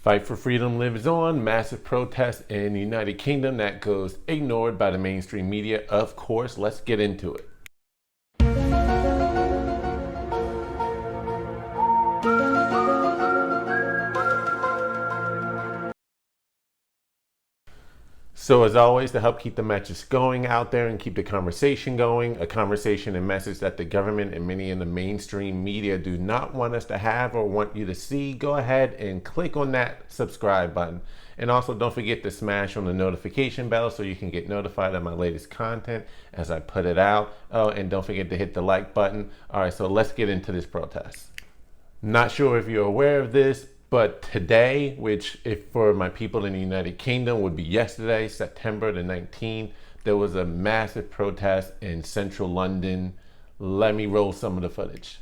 Fight for freedom lives on. Massive protest in the United Kingdom that goes ignored by the mainstream media. Of course, let's get into it. So as always, to help keep the message going out there and keep the conversation going, a conversation and message that the government and many in the mainstream media do not want us to have or want you to see, go ahead and click on that subscribe button. And also don't forget to smash on the notification bell so you can get notified of my latest content as I put it out. Oh, and don't forget to hit the like button. All right, so let's get into this protest. Not sure if you're aware of this, but today, which if for my people in the United Kingdom would be yesterday, September the 19th, there was a massive protest in central London. Let me roll some of the footage.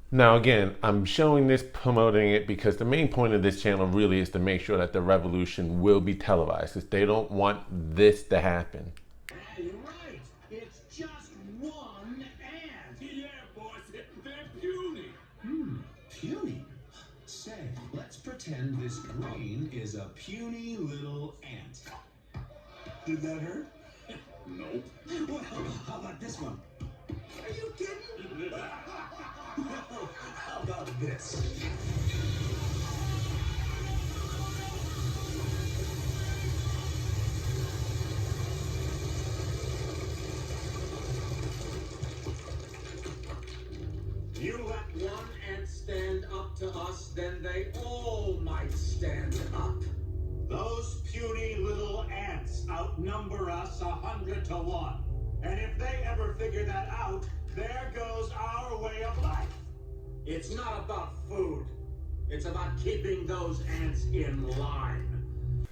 Now again, I'm showing this, promoting it, because the main point of this channel really is to make sure that the revolution will be televised, because they don't want this to happen. You're right. It's just one ant. Yeah, boss. They're puny. Puny? Say, let's pretend this green is a puny little ant. Did that hurt? Nope. Well, how about this one? Are you kidding? How about this? You let one ant stand up to us, then they all might stand up. Those puny little ants outnumber us 100 to 1. And if they ever figure that out, there goes our way of life. It's not about food. It's about keeping those ants in line.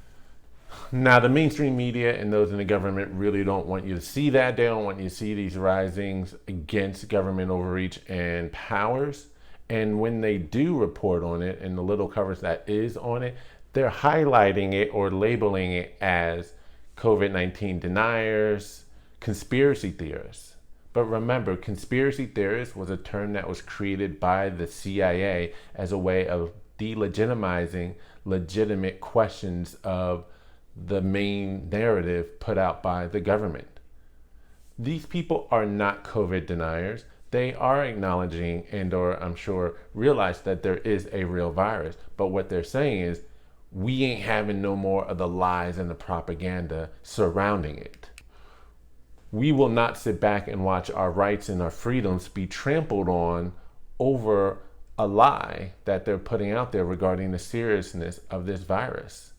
Now, the mainstream media and those in the government really don't want you to see that. They don't want you to see these risings against government overreach and powers. And when they do report on it, and the little coverage that is on it, they're highlighting it or labeling it as COVID-19 deniers, conspiracy theorists. But remember, conspiracy theorist was a term that was created by the CIA as a way of delegitimizing legitimate questions of the main narrative put out by the government. These people are not COVID deniers. They are acknowledging and or I'm sure realize that there is a real virus. But what they're saying is, we ain't having no more of the lies and the propaganda surrounding it. We will not sit back and watch our rights and our freedoms be trampled on over a lie that they're putting out there regarding the seriousness of this virus.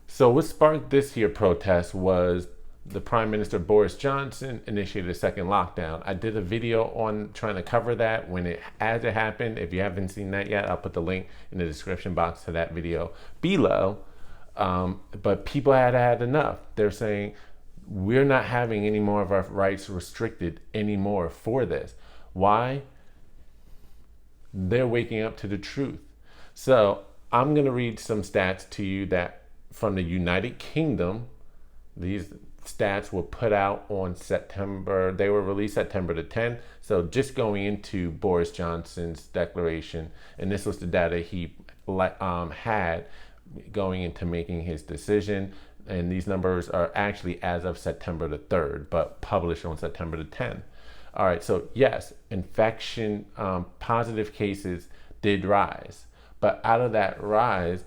So what sparked this here protest was the Prime Minister Boris Johnson initiated a second lockdown. I did a video on trying to cover that as it happened. If you haven't seen that yet, I'll put the link in the description box to that video below. But people had enough. They're saying, we're not having any more of our rights restricted anymore for this. Why? They're waking up to the truth. So I'm going to read some stats to you that from the United Kingdom. These stats were put out on September. They were released September the 10th. So just going into Boris Johnson's declaration, and this was the data he had going into making his decision. And these numbers are actually as of September the 3rd, but published on September the 10th. All right, so yes, infection, positive cases did rise. But out of that rise,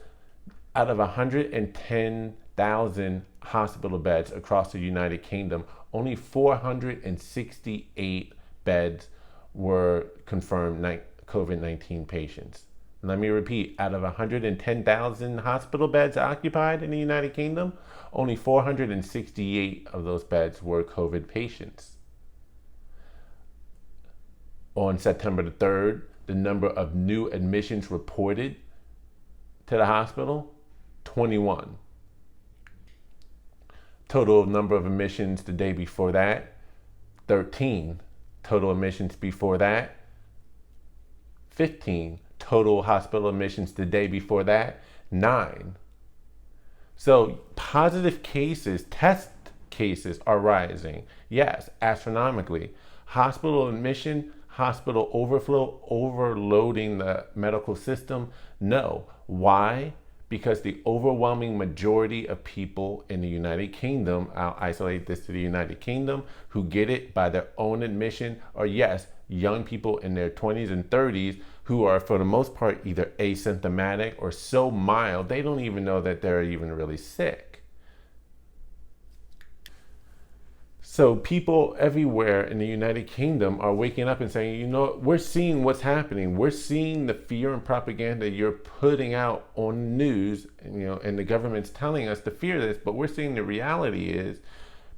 out of 110,000 hospital beds across the United Kingdom, only 468 beds were confirmed COVID-19 patients. Let me repeat, out of 110,000 hospital beds occupied in the United Kingdom, only 468 of those beds were COVID patients. On September the 3rd, the number of new admissions reported to the hospital, 21. Total number of admissions the day before that, 13. Total admissions before that, 15. Total hospital admissions the day before that, 9. So positive cases, test cases are rising. Yes, astronomically. Hospital admission, hospital overflow, overloading the medical system? No. Why? Because the overwhelming majority of people in the United Kingdom, I'll isolate this to the United Kingdom, who get it by their own admission are, yes, young people in their 20s and 30s who are, for the most part, either asymptomatic or so mild, they don't even know that they're even really sick. So people everywhere in the United Kingdom are waking up and saying, you know, we're seeing what's happening. We're seeing the fear and propaganda you're putting out on news, and the government's telling us to fear this, but we're seeing the reality is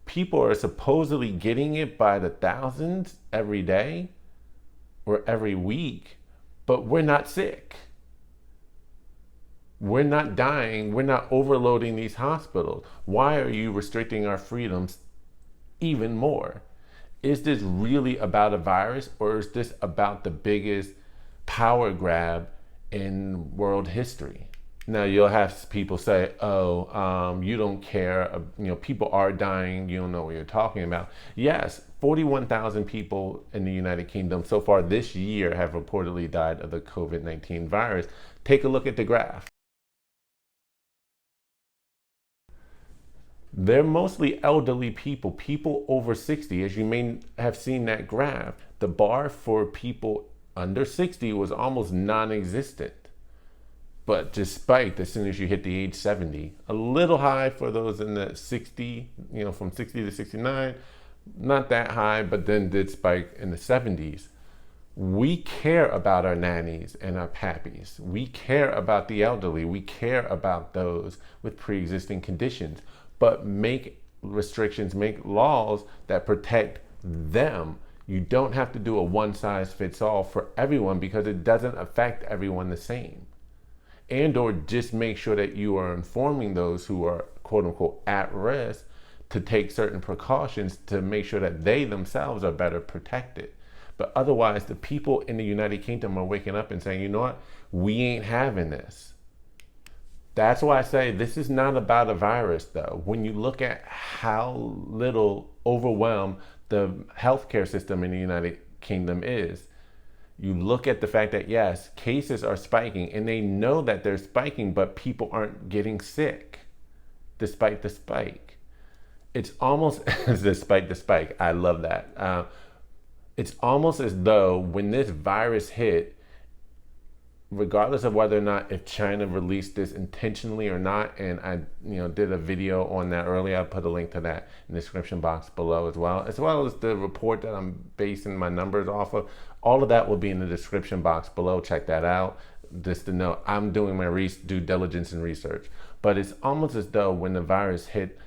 people are supposedly getting it by the thousands every day or every week, but we're not sick. We're not dying. We're not overloading these hospitals. Why are you restricting our freedoms even more? Is this really about a virus, or is this about the biggest power grab in world history? Now you'll have people say, you don't care, people are dying, you don't know what you're talking about. Yes, 41,000 people in the United Kingdom so far this year have reportedly died of the COVID-19 virus. Take a look at the graph. They're mostly elderly people over 60. As you may have seen that graph, the bar for people under 60 was almost non-existent, but just spiked as soon as you hit the age 70. A little high for those in the 60, from 60 to 69, not that high, but then did spike in the 70s. We care about our nannies and our pappies. We care about the elderly. We care about those with pre-existing conditions. But make restrictions, make laws that protect them. You don't have to do a one-size-fits-all for everyone because it doesn't affect everyone the same. And or just make sure that you are informing those who are quote-unquote at risk to take certain precautions to make sure that they themselves are better protected. But otherwise, the people in the United Kingdom are waking up and saying, you know what, we ain't having this. That's why I say this is not about a virus, though. When you look at how little overwhelmed the healthcare system in the United Kingdom is, you look at the fact that, yes, cases are spiking, and they know that they're spiking, but people aren't getting sick despite the spike. It's almost despite the spike. I love that. It's almost as though when this virus hit, regardless of whether or not if China released this intentionally or not, and I did a video on that earlier. I'll put a link to that in the description box below as well as the report that I'm basing my numbers off of. All of that will be in the description box below. Check that out. Just to know I'm doing my due diligence and research. But it's almost as though when the virus hit,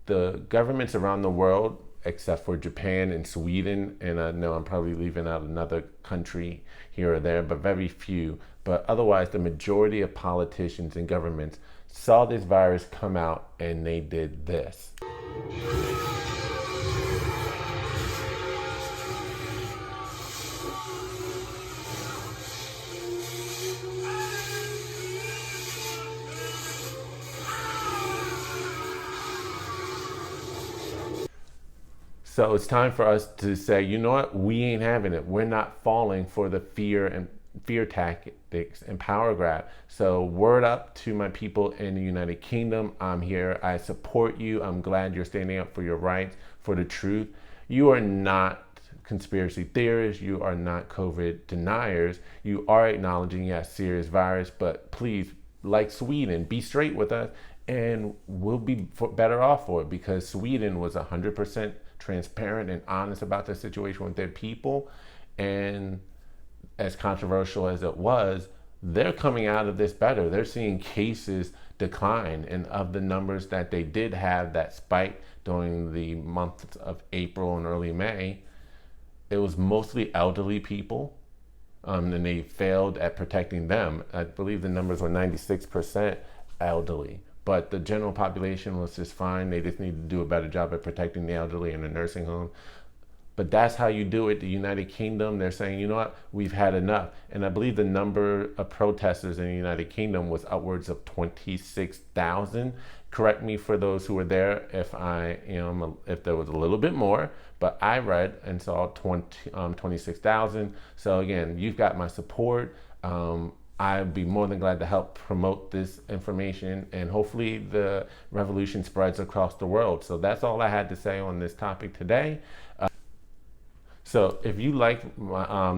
the governments around the world, except for Japan and Sweden, and I know I'm probably leaving out another country here or there, but very few. But otherwise, the majority of politicians and governments saw this virus come out and they did this. So it's time for us to say, you know what, we ain't having it. We're not falling for the fear tactics and power grab. So word up to my people in the United Kingdom. I'm here. I support you. I'm glad you're standing up for your rights, for the truth. You are not conspiracy theorists. You are not COVID deniers. You are acknowledging, yes, serious virus, but please, like Sweden, be straight with us and we'll be better off for it, because Sweden was 100% transparent and honest about the situation with their people. And as controversial as it was, they're coming out of this better. They're seeing cases decline, and of the numbers that they did have that spike during the months of April and early May, it was mostly elderly people, and they failed at protecting them. I believe the numbers were 96% elderly, but the general population was just fine. They just needed to do a better job at protecting the elderly in the nursing home. But that's how you do it. The United Kingdom, they're saying, you know what, we've had enough. And I believe the number of protesters in the United Kingdom was upwards of 26,000. Correct me for those who were there if if there was a little bit more, but I read and saw 26,000. So again, you've got my support. I'd be more than glad to help promote this information, and hopefully the revolution spreads across the world. So that's all I had to say on this topic today. So if you like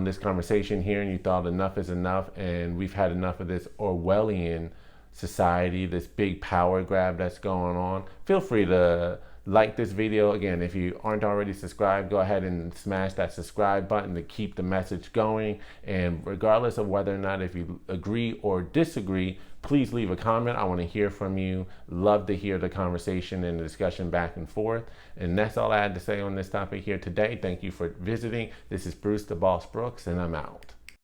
this conversation here and you thought enough is enough and we've had enough of this Orwellian society, this big power grab that's going on, feel free to like this video. Again, if you aren't already subscribed, go ahead and smash that subscribe button to keep the message going. And regardless of whether or not if you agree or disagree, please leave a comment. I want to hear from you. Love to hear the conversation and the discussion back and forth. And that's all I had to say on this topic here today. Thank you for visiting. This is Bruce the Boss Brooks, and I'm out.